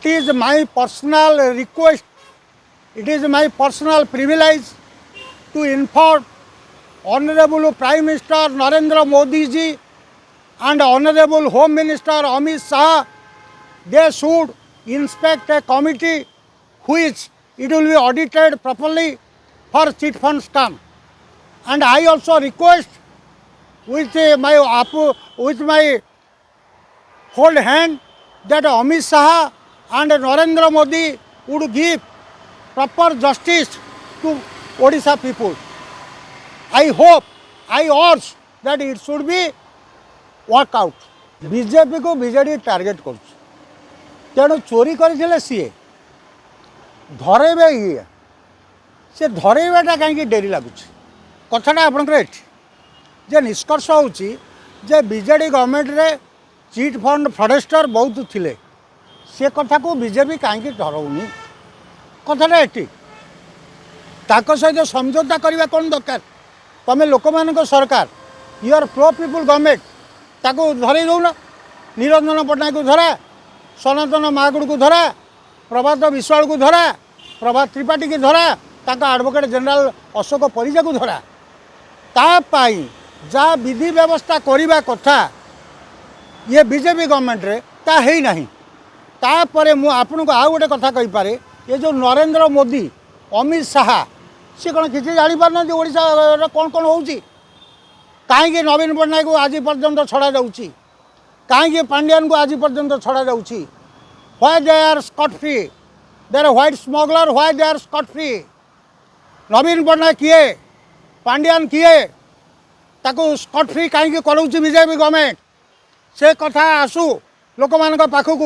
It is my personal request, it is my personal privilege to inform Honorable Prime Minister Narendra Modi ji and Honorable Home Minister Amit Shah. They should inspect a committee which it will be audited properly for chit fund scam. And I also request with my whole hand that Amit Shah and Narendra Modi would give proper justice to Odisha people. I hope, I urge that it should be work out. BJP को BJD target कर तेणु चोरी करथिले CA धरेबे ये से धरेबाटा कहीं dairy लगुच कथाटा आपंकर एटी जे निष्कर्ष होची जे बीजेडी गवर्नमेंट रे चिट फंड फ्रडेस्टर बहुत थिले से कथा को बीजेपी कहीं डरौनी कथाटा एटी ताको सहित समझौता करवा कौन दरकार तमें लोक मान सरकार यूर प्रो पीपुल गवर्नमेंट ताको धरई दौन निरंजन पट्टनायक को धरा सनातन महागुड़ को धरा प्रभात विश्वाल को धरा प्रभात त्रिपाठी की धरा एडवोकेट जनरल अशोक परिजा को धरा तापाई जा विधि व्यवस्था करने कथा ये बीजेपी गवर्नमेंट रे ता है नहीं तापर मु आपन को आउ गोटे कथा कही पारे ये जो नरेंद्र मोदी अमित शाह सी कौन किसी जापार ओडिशा कौन कौन हो कहीं नवीन पट्टनायक को आज पर्यंत छड़ा जाऊँगी कहीं पांड्यान को आज पर्यंत छड़ा जाऊँगी why they are scot free there white smuggler why they are scot free Naveen Patnaik किए पांड्यान किए ताको स्कॉट फ्री कहीं कराऊँगी बीजेपी गवर्नमेंट से कथा आसू लोक मान पाखक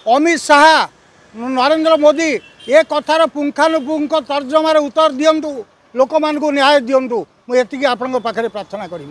अमित शाह नरेंद्र मोदी ये कथार पुंखानुपुंख तर्जमार उत्तर दिंतु लोक मान न्याय दिंतु मुझे आपण पाखे प्रार्थना करी।